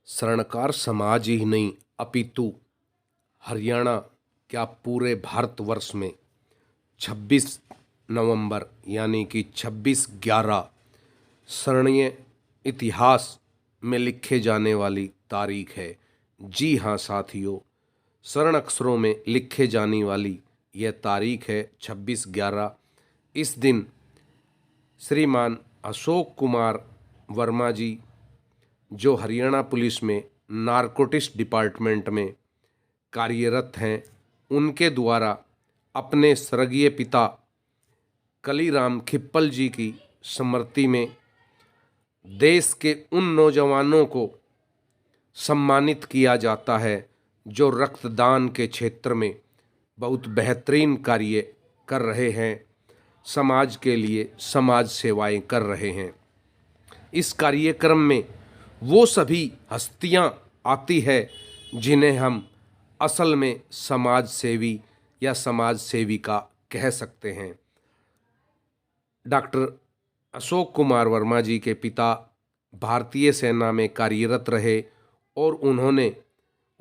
स्वर्णकार समाज ही नहीं अपितु हरियाणा क्या पूरे भारतवर्ष में 26 नवंबर यानी कि 26/11 स्वर्णीय इतिहास में लिखे जाने वाली तारीख है। जी हाँ साथियों, स्वर्ण अक्षरों में लिखे जाने वाली यह तारीख है 26/11। इस दिन श्रीमान अशोक कुमार वर्मा जी, जो हरियाणा पुलिस में नारकोटिक्स डिपार्टमेंट में कार्यरत हैं, उनके द्वारा अपने स्वर्गीय पिता कलीराम खिप्पल जी की स्मृति में देश के उन नौजवानों को सम्मानित किया जाता है जो रक्तदान के क्षेत्र में बहुत बेहतरीन कार्य कर रहे हैं, समाज के लिए समाज सेवाएं कर रहे हैं। इस कार्यक्रम में वो सभी हस्तियां आती है जिन्हें हम असल में समाज सेवी या समाज सेविका कह सकते हैं। डॉक्टर अशोक कुमार वर्मा जी के पिता भारतीय सेना में कार्यरत रहे और उन्होंने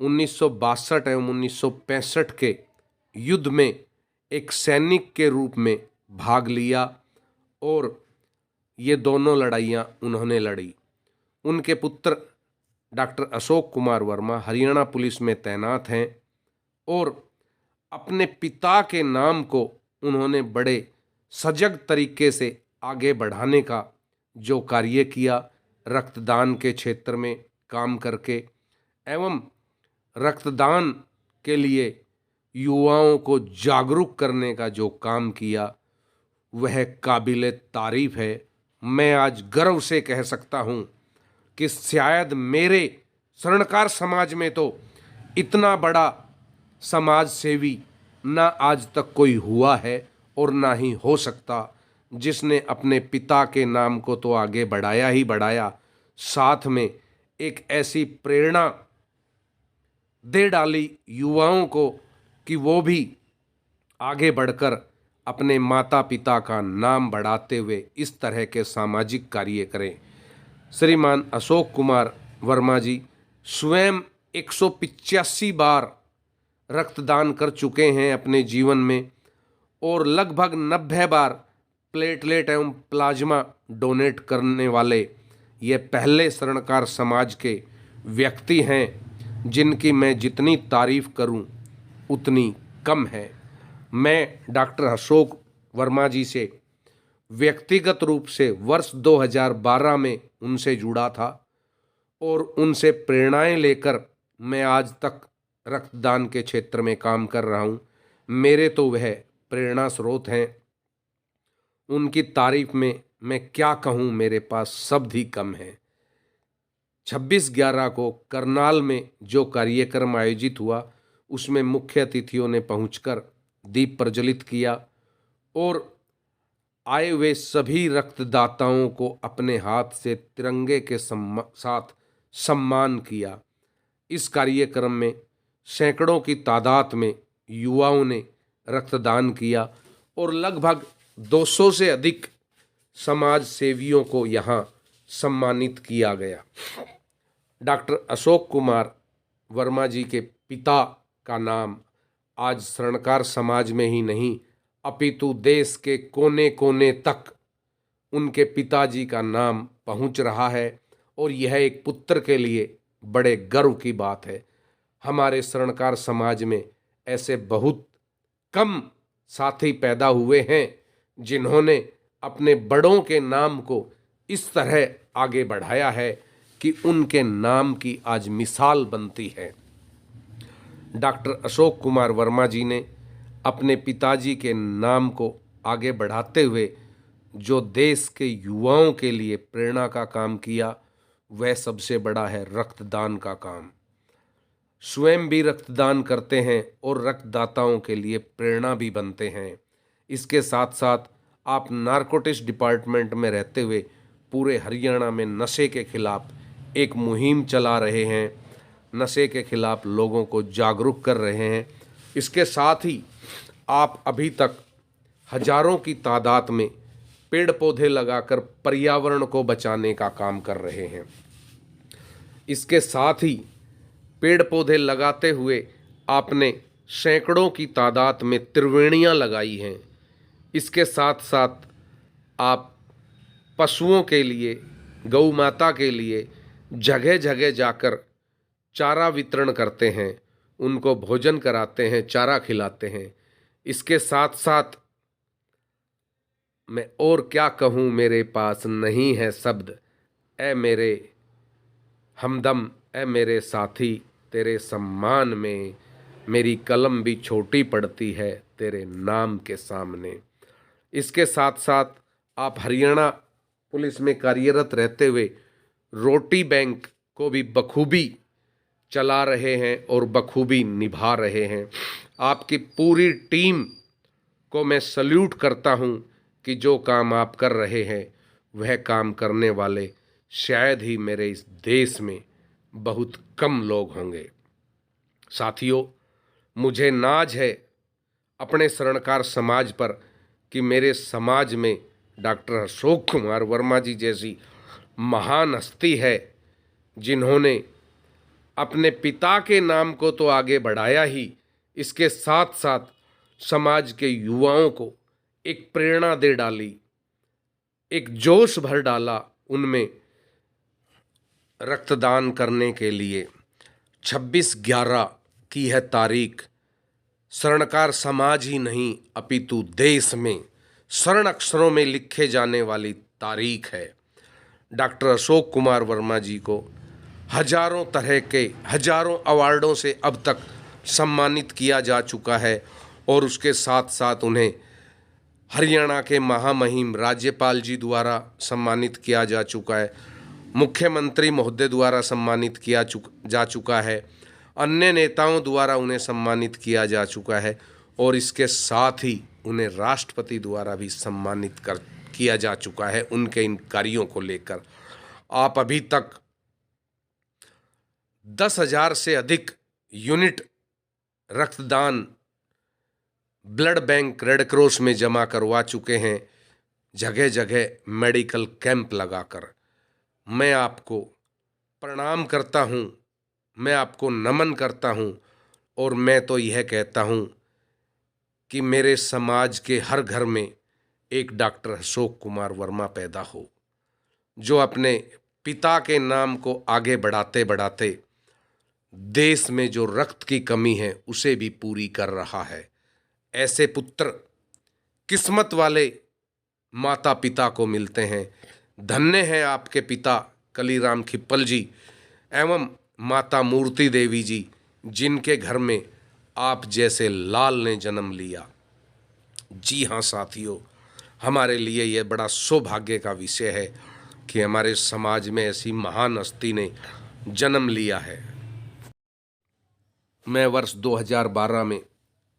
1962 एवं 1965 के युद्ध में एक सैनिक के रूप में भाग लिया और ये दोनों लड़ाइयाँ उन्होंने लड़ी। उनके पुत्र डॉक्टर अशोक कुमार वर्मा हरियाणा पुलिस में तैनात हैं और अपने पिता के नाम को उन्होंने बड़े सजग तरीके से आगे बढ़ाने का जो कार्य किया, रक्तदान के क्षेत्र में काम करके एवं रक्तदान के लिए युवाओं को जागरूक करने का जो काम किया, वह काबिले तारीफ है। मैं आज गर्व से कह सकता हूँ कि शायद मेरे स्वर्णकार समाज में तो इतना बड़ा समाज सेवी ना आज तक कोई हुआ है और ना ही हो सकता, जिसने अपने पिता के नाम को तो आगे बढ़ाया ही बढ़ाया, साथ में एक ऐसी प्रेरणा दे डाली युवाओं को कि वो भी आगे बढ़कर अपने माता पिता का नाम बढ़ाते हुए इस तरह के सामाजिक कार्य करें। श्रीमान अशोक कुमार वर्मा जी स्वयं 185 बार रक्तदान कर चुके हैं अपने जीवन में और लगभग 90 बार प्लेटलेट एवं प्लाज्मा डोनेट करने वाले ये पहले स्वर्णकार समाज के व्यक्ति हैं जिनकी मैं जितनी तारीफ करूं उतनी कम है। मैं डॉक्टर अशोक वर्मा जी से व्यक्तिगत रूप से वर्ष 2012 में उनसे जुड़ा था और उनसे प्रेरणाएं लेकर मैं आज तक रक्तदान के क्षेत्र में काम कर रहा हूं। मेरे तो वह प्रेरणा स्रोत हैं। उनकी तारीफ में मैं क्या कहूं, मेरे पास शब्द ही कम है। 26/11 को करनाल में जो कार्यक्रम आयोजित हुआ, उसमें मुख्य अतिथियों ने पहुंचकर दीप प्रज्वलित किया और आए हुए सभी रक्तदाताओं को अपने हाथ से तिरंगे के साथ सम्मान किया। इस कार्यक्रम में सैकड़ों की तादाद में युवाओं ने रक्तदान किया और लगभग 200 से अधिक समाज सेवियों को यहाँ सम्मानित किया गया। डॉक्टर अशोक कुमार वर्मा जी के पिता का नाम आज स्वर्णकार समाज में ही नहीं अपितु देश के कोने कोने तक उनके पिताजी का नाम पहुंच रहा है और यह एक पुत्र के लिए बड़े गर्व की बात है। हमारे स्वर्णकार समाज में ऐसे बहुत कम साथी पैदा हुए हैं जिन्होंने अपने बड़ों के नाम को इस तरह आगे बढ़ाया है कि उनके नाम की आज मिसाल बनती है। डॉक्टर अशोक कुमार वर्मा जी ने अपने पिताजी के नाम को आगे बढ़ाते हुए जो देश के युवाओं के लिए प्रेरणा का काम किया, वह सबसे बड़ा है रक्तदान का काम। स्वयं भी रक्तदान करते हैं और रक्तदाताओं के लिए प्रेरणा भी बनते हैं। इसके साथ साथ आप नारकोटिक्स डिपार्टमेंट में रहते हुए पूरे हरियाणा में नशे के खिलाफ एक मुहिम चला रहे हैं, नशे के खिलाफ लोगों को जागरूक कर रहे हैं। इसके साथ ही आप अभी तक हजारों की तादाद में पेड़ पौधे लगाकर पर्यावरण को बचाने का काम कर रहे हैं। इसके साथ ही पेड़ पौधे लगाते हुए आपने सैकड़ों की तादाद में त्रिवेणियाँ लगाई हैं। इसके साथ साथ आप पशुओं के लिए, गौ माता के लिए जगह जगह जाकर चारा वितरण करते हैं, उनको भोजन कराते हैं, चारा खिलाते हैं। इसके साथ साथ मैं और क्या कहूँ, मेरे पास नहीं है शब्द। ए मेरे हमदम, ए मेरे साथी, तेरे सम्मान में मेरी कलम भी छोटी पड़ती है तेरे नाम के सामने। इसके साथ साथ आप हरियाणा पुलिस में कार्यरत रहते हुए रोटी बैंक को भी बखूबी चला रहे हैं और बखूबी निभा रहे हैं। आपकी पूरी टीम को मैं सल्यूट करता हूं कि जो काम आप कर रहे हैं वह काम करने वाले शायद ही मेरे इस देश में बहुत कम लोग होंगे। साथियों, मुझे नाज है अपने स्वर्णकार समाज पर कि मेरे समाज में डॉक्टर अशोक कुमार वर्मा जी जैसी महान हस्ती है, जिन्होंने अपने पिता के नाम को तो आगे बढ़ाया ही, इसके साथ साथ समाज के युवाओं को एक प्रेरणा दे डाली, एक जोश भर डाला उनमें रक्तदान करने के लिए। 26/11 की है तारीख। स्वर्णकार समाज ही नहीं अपितु देश में स्वर्ण अक्षरों में लिखे जाने वाली तारीख है। डॉक्टर अशोक कुमार वर्मा जी को हजारों तरह के, हजारों अवार्डों से अब तक सम्मानित किया जा चुका है और उसके साथ साथ उन्हें हरियाणा के महामहिम राज्यपाल जी द्वारा सम्मानित किया जा चुका है, मुख्यमंत्री महोदय द्वारा सम्मानित किया जा चुका है, अन्य नेताओं द्वारा उन्हें सम्मानित किया जा चुका है और इसके साथ ही उन्हें राष्ट्रपति द्वारा भी सम्मानित किया जा चुका है उनके इन कार्यों को लेकर। आप अभी तक 10,000 से अधिक यूनिट रक्तदान ब्लड बैंक रेड क्रॉस में जमा करवा चुके हैं, जगह जगह मेडिकल कैंप लगाकर। मैं आपको प्रणाम करता हूं, मैं आपको नमन करता हूं और मैं तो यह कहता हूं कि मेरे समाज के हर घर में एक डॉक्टर अशोक कुमार वर्मा पैदा हो, जो अपने पिता के नाम को आगे बढ़ाते बढ़ाते देश में जो रक्त की कमी है उसे भी पूरी कर रहा है। ऐसे पुत्र किस्मत वाले माता पिता को मिलते हैं। धन्य है आपके पिता कलीराम खिप्पल जी एवं माता मूर्ति देवी जी, जिनके घर में आप जैसे लाल ने जन्म लिया। जी हाँ साथियों, हमारे लिए यह बड़ा सौभाग्य का विषय है कि हमारे समाज में ऐसी महान हस्ती ने जन्म लिया है। मैं वर्ष 2012 में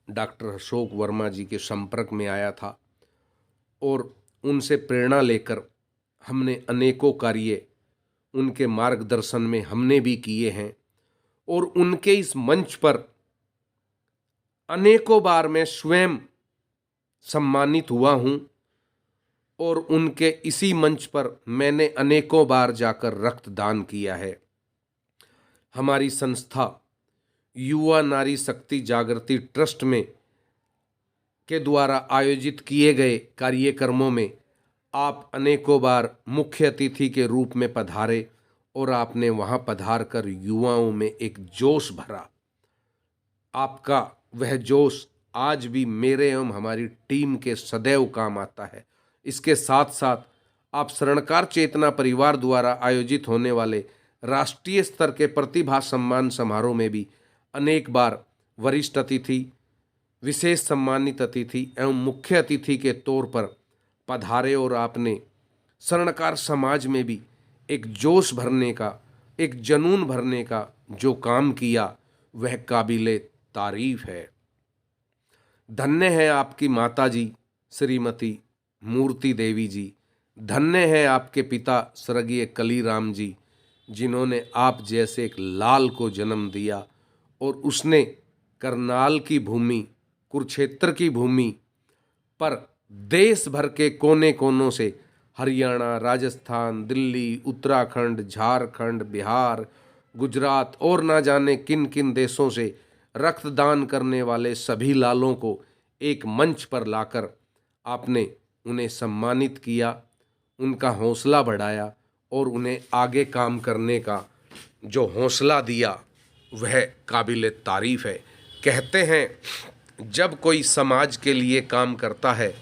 डॉक्टर अशोक वर्मा जी के संपर्क में आया था और उनसे प्रेरणा लेकर हमने अनेकों कार्य उनके मार्गदर्शन में हमने भी किए हैं और उनके इस मंच पर अनेकों बार मैं स्वयं सम्मानित हुआ हूं और उनके इसी मंच पर मैंने अनेकों बार जाकर रक्तदान किया है। हमारी संस्था युवा नारी शक्ति जागृति ट्रस्ट में के द्वारा आयोजित किए गए कार्यक्रमों में आप अनेकों बार मुख्य अतिथि के रूप में पधारे और आपने वहां पधार कर युवाओं में एक जोश भरा। आपका वह जोश आज भी मेरे एवं हमारी टीम के सदैव काम आता है। इसके साथ साथ आप स्वर्णकार चेतना परिवार द्वारा आयोजित होने वाले राष्ट्रीय स्तर के प्रतिभा सम्मान समारोह में भी अनेक बार वरिष्ठ अतिथि, विशेष सम्मानित अतिथि एवं मुख्य अतिथि के तौर पर पधारे और आपने स्वर्णकार समाज में भी एक जोश भरने का, एक जनून भरने का जो काम किया वह काबिले तारीफ है। धन्य है आपकी माता जी श्रीमती मूर्ति देवी जी, धन्य है आपके पिता स्वर्गीय कलीराम जी, जिन्होंने आप जैसे एक लाल को जन्म दिया और उसने करनाल की भूमि, कुरुक्षेत्र की भूमि पर देश भर के कोने कोनों से हरियाणा, राजस्थान, दिल्ली, उत्तराखंड, झारखंड, बिहार, गुजरात और ना जाने किन किन देशों से रक्तदान करने वाले सभी लालों को एक मंच पर लाकर आपने उन्हें सम्मानित किया, उनका हौसला बढ़ाया और उन्हें आगे काम करने का जो हौसला दिया वह काबिल तारीफ़ है। कहते हैं जब कोई समाज के लिए काम करता है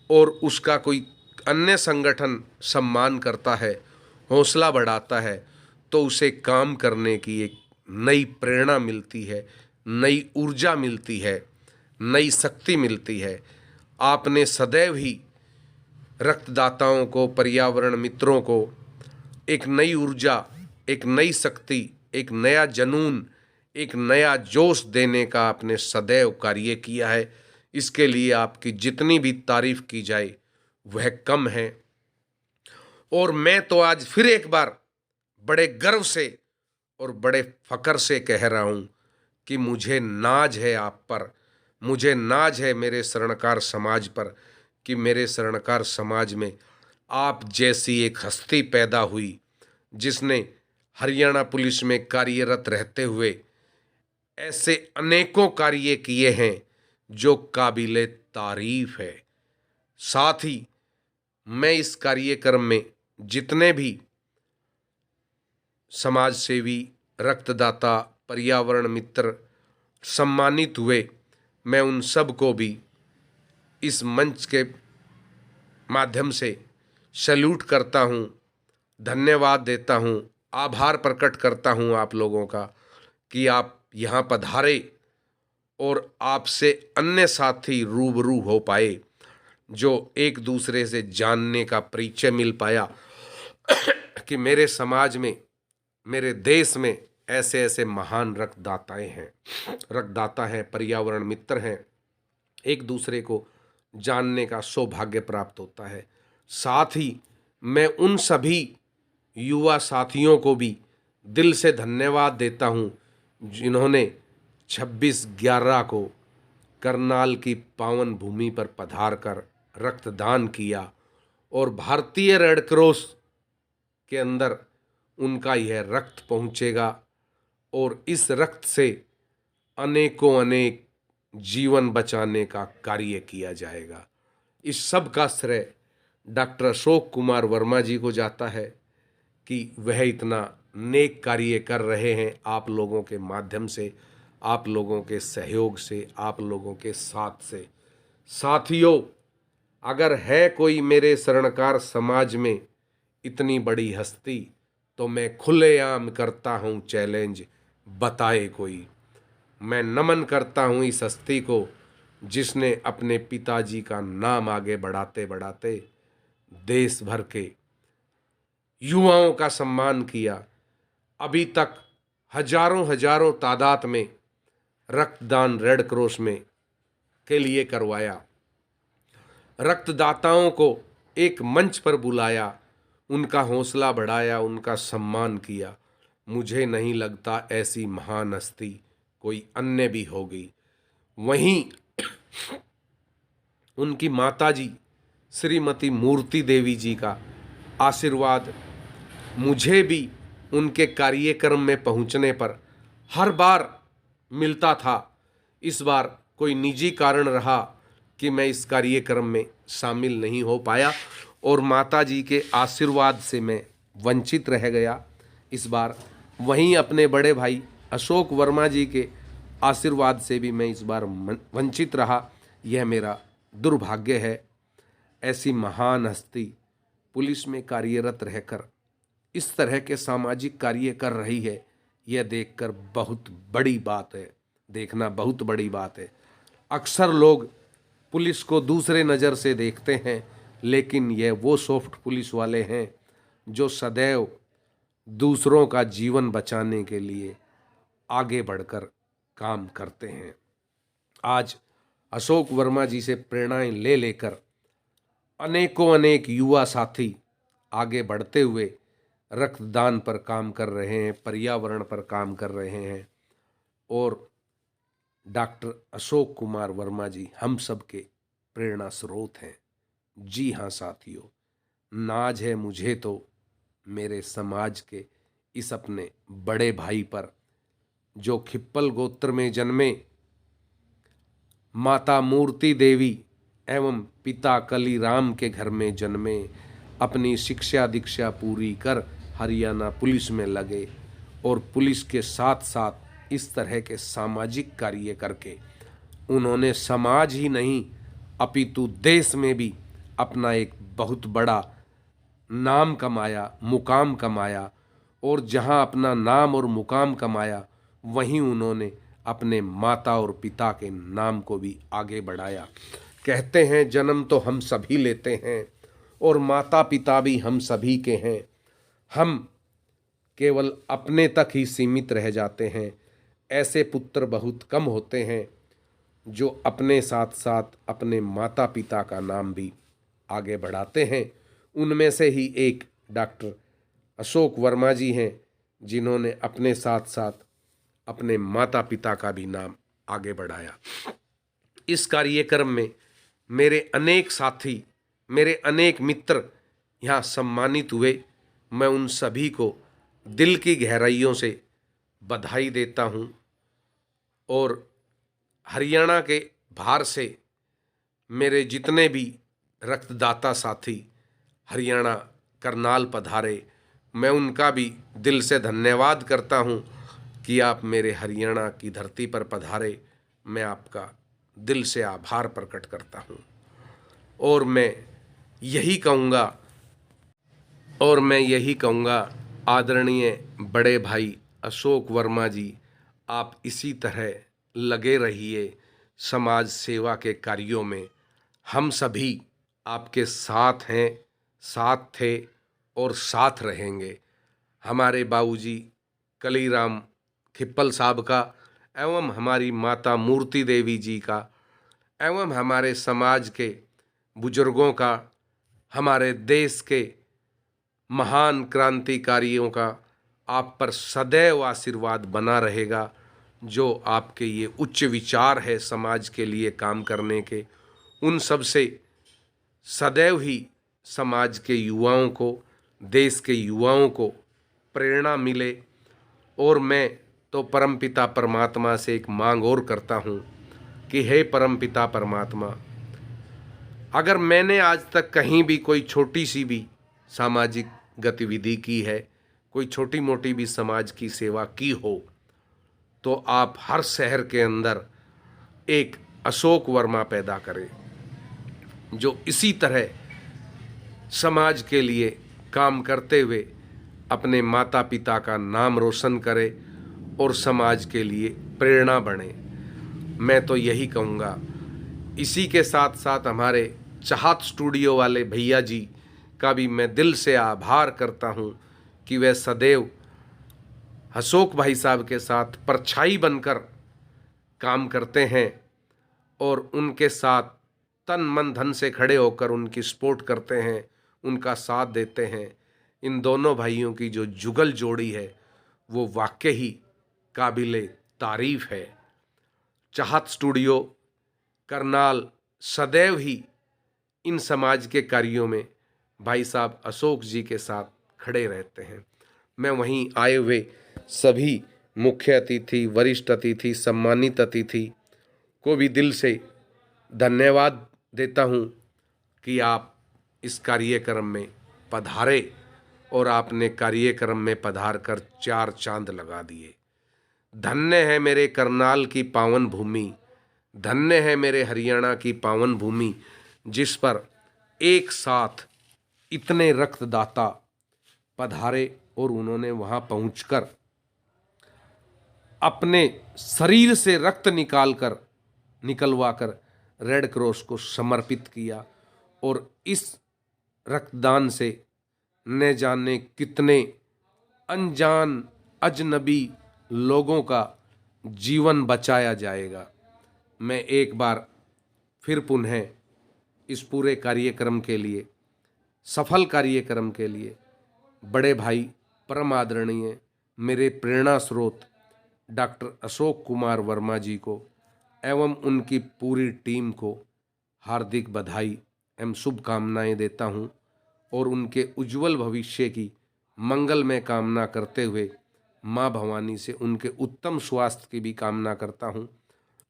और उसका कोई अन्य संगठन सम्मान करता है, हौसला बढ़ाता है, तो उसे काम करने की एक नई प्रेरणा मिलती है, नई ऊर्जा मिलती है, नई शक्ति मिलती है। आपने सदैव ही रक्तदाताओं को, पर्यावरण मित्रों को एक नई ऊर्जा, एक नई शक्ति, एक नया जुनून, एक नया जोश देने का आपने सदैव कार्य किया है। इसके लिए आपकी जितनी भी तारीफ की जाए वह कम है। और मैं तो आज फिर एक बार बड़े गर्व से और बड़े फकर से कह रहा हूँ कि मुझे नाज है आप पर, मुझे नाज है मेरे स्वर्णकार समाज पर कि मेरे स्वर्णकार समाज में आप जैसी एक हस्ती पैदा हुई जिसने हरियाणा पुलिस में कार्यरत रहते हुए ऐसे अनेकों कार्य किए हैं जो काबिले तारीफ है। साथ ही मैं इस कार्यक्रम में जितने भी समाज सेवी, रक्तदाता, पर्यावरण मित्र सम्मानित हुए, मैं उन सब को भी इस मंच के माध्यम से सैल्यूट करता हूँ, धन्यवाद देता हूँ, आभार प्रकट करता हूँ आप लोगों का कि आप यहाँ पधारे और आपसे अन्य साथी रूबरू हो पाए, जो एक दूसरे से जानने का परिचय मिल पाया कि मेरे समाज में, मेरे देश में ऐसे ऐसे महान रक्तदाताएं हैं, रक्तदाता हैं, पर्यावरण मित्र हैं। एक दूसरे को जानने का सौभाग्य प्राप्त होता है। साथ ही मैं उन सभी युवा साथियों को भी दिल से धन्यवाद देता हूँ जिन्होंने 26/11 को करनाल की पावन भूमि पर पधार कर रक्तदान किया और भारतीय रेड क्रॉस के अंदर उनका यह रक्त पहुँचेगा और इस रक्त से अनेकों अनेक जीवन बचाने का कार्य किया जाएगा। इस सब का श्रेय डॉक्टर अशोक कुमार वर्मा जी को जाता है कि वह इतना नेक कार्य कर रहे हैं आप लोगों के माध्यम से, आप लोगों के सहयोग से, आप लोगों के साथ से। साथियों, अगर है कोई मेरे स्वर्णकार समाज में इतनी बड़ी हस्ती तो मैं खुलेआम करता हूँ चैलेंज, बताए कोई। मैं नमन करता हूँ इस हस्ती को जिसने अपने पिताजी का नाम आगे बढ़ाते बढ़ाते देश भर के युवाओं का सम्मान किया। अभी तक हजारों हजारों तादाद में रक्तदान रेड क्रॉस में के लिए करवाया, रक्तदाताओं को एक मंच पर बुलाया, उनका हौसला बढ़ाया, उनका सम्मान किया। मुझे नहीं लगता ऐसी महान हस्ती कोई अन्य भी होगी। वहीं उनकी माताजी श्रीमती मूर्ति देवी जी का आशीर्वाद मुझे भी उनके कार्यक्रम में पहुंचने पर हर बार मिलता था। इस बार कोई निजी कारण रहा कि मैं इस कार्यक्रम में शामिल नहीं हो पाया और माताजी के आशीर्वाद से मैं वंचित रह गया इस बार। वहीं अपने बड़े भाई अशोक वर्मा जी के आशीर्वाद से भी मैं इस बार वंचित रहा। यह मेरा दुर्भाग्य है। ऐसी महान हस्ती पुलिस में कार्यरत रहकर इस तरह के सामाजिक कार्य कर रही है, यह देखकर बहुत बड़ी बात है, देखना बहुत बड़ी बात है। अक्सर लोग पुलिस को दूसरे नज़र से देखते हैं, लेकिन यह वो सॉफ्ट पुलिस वाले हैं जो सदैव दूसरों का जीवन बचाने के लिए आगे बढ़कर काम करते हैं। आज अशोक वर्मा जी से प्रेरणाएं ले लेकर अनेकों अनेक युवा साथी आगे बढ़ते हुए रक्तदान पर काम कर रहे हैं, पर्यावरण पर काम कर रहे हैं और डॉक्टर अशोक कुमार वर्मा जी हम सब के प्रेरणा स्रोत हैं। जी हाँ साथियों, नाज है मुझे तो मेरे समाज के इस अपने बड़े भाई पर, जो खिप्पल गोत्र में जन्मे, माता मूर्ति देवी एवं पिता कलीराम के घर में जन्मे, अपनी शिक्षा दीक्षा पूरी कर हरियाणा पुलिस में लगे और पुलिस के साथ साथ इस तरह के सामाजिक कार्य करके उन्होंने समाज ही नहीं अपितु देश में भी अपना एक बहुत बड़ा नाम कमाया, मुकाम कमाया। और जहां अपना नाम और मुकाम कमाया, वहीं उन्होंने अपने माता और पिता के नाम को भी आगे बढ़ाया। कहते हैं जन्म तो हम सभी लेते हैं और माता पिता भी हम सभी के हैं, हम केवल अपने तक ही सीमित रह जाते हैं। ऐसे पुत्र बहुत कम होते हैं जो अपने साथ साथ अपने माता पिता का नाम भी आगे बढ़ाते हैं। उनमें से ही एक डॉक्टर अशोक वर्मा जी हैं, जिन्होंने अपने साथ साथ अपने माता पिता का भी नाम आगे बढ़ाया। इस कार्यक्रम में मेरे अनेक साथी, मेरे अनेक मित्र यहाँ सम्मानित हुए। मैं उन सभी को दिल की गहराइयों से बधाई देता हूँ। और हरियाणा के बाहर से मेरे जितने भी रक्तदाता साथी हरियाणा करनाल पधारे, मैं उनका भी दिल से धन्यवाद करता हूँ कि आप मेरे हरियाणा की धरती पर पधारे। मैं आपका दिल से आभार प्रकट करता हूँ। और मैं यही कहूँगा आदरणीय बड़े भाई अशोक वर्मा जी, आप इसी तरह लगे रहिए समाज सेवा के कार्यों में। हम सभी आपके साथ हैं, साथ थे और साथ रहेंगे। हमारे बाबूजी कलीराम खिप्पल साहब का एवं हमारी माता मूर्ति देवी जी का एवं हमारे समाज के बुजुर्गों का, हमारे देश के महान क्रांतिकारियों का आप पर सदैव आशीर्वाद बना रहेगा। जो आपके ये उच्च विचार है समाज के लिए काम करने के, उन सब से सदैव ही समाज के युवाओं को, देश के युवाओं को प्रेरणा मिले। और मैं तो परमपिता परमात्मा से एक मांग और करता हूँ कि हे परमपिता परमात्मा, अगर मैंने आज तक कहीं भी कोई छोटी सी भी सामाजिक गतिविधि की है, कोई छोटी मोटी भी समाज की सेवा की हो, तो आप हर शहर के अंदर एक अशोक वर्मा पैदा करें, जो इसी तरह समाज के लिए काम करते हुए अपने माता पिता का नाम रोशन करे और समाज के लिए प्रेरणा बने। मैं तो यही कहूँगा। इसी के साथ साथ हमारे चाहत स्टूडियो वाले भैया जी का भी मैं दिल से आभार करता हूँ कि वे सदैव अशोक भाई साहब के साथ परछाई बनकर काम करते हैं और उनके साथ तन मन धन से खड़े होकर उनकी सपोर्ट करते हैं, उनका साथ देते हैं। इन दोनों भाइयों की जो जुगल जोड़ी है वो वाकई ही काबिले तारीफ है। चाहत स्टूडियो करनाल सदैव ही इन समाज के कार्यों में भाई साहब अशोक जी के साथ खड़े रहते हैं। मैं वहीं आए हुए सभी मुख्य अतिथि, वरिष्ठ अतिथि, सम्मानित अतिथि को भी दिल से धन्यवाद देता हूँ कि आप इस कार्यक्रम में पधारे और आपने कार्यक्रम में पधार कर 4 चांद लगा दिए। धन्य है मेरे करनाल की पावन भूमि, धन्य है मेरे हरियाणा की पावन भूमि, जिस पर एक साथ इतने रक्तदाता पधारे और उन्होंने वहां पहुंचकर अपने शरीर से रक्त निकलवाकर रेड क्रॉस को समर्पित किया। और इस रक्तदान से न जाने कितने अनजान अजनबी लोगों का जीवन बचाया जाएगा। मैं एक बार फिर पुनः इस पूरे कार्यक्रम के लिए, सफल कार्यक्रम के लिए बड़े भाई परम आदरणीय मेरे प्रेरणा स्रोत डॉक्टर अशोक कुमार वर्मा जी को एवं उनकी पूरी टीम को हार्दिक बधाई एवं शुभकामनाएं देता हूं और उनके उज्जवल भविष्य की मंगलमय कामना करते हुए माँ भवानी से उनके उत्तम स्वास्थ्य की भी कामना करता हूँ।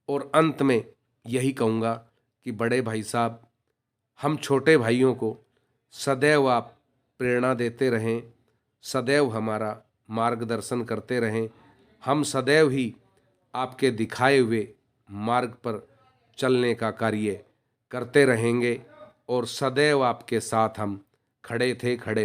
और अंत में यही कहूँगा कि बड़े भाई साहब, हम छोटे भाइयों को सदैव आप प्रेरणा देते रहें, सदैव हमारा मार्गदर्शन करते रहें। हम सदैव ही आपके दिखाए हुए मार्ग पर चलने का कार्य करते रहेंगे और सदैव आपके साथ हम खड़े थे, खड़े हैं।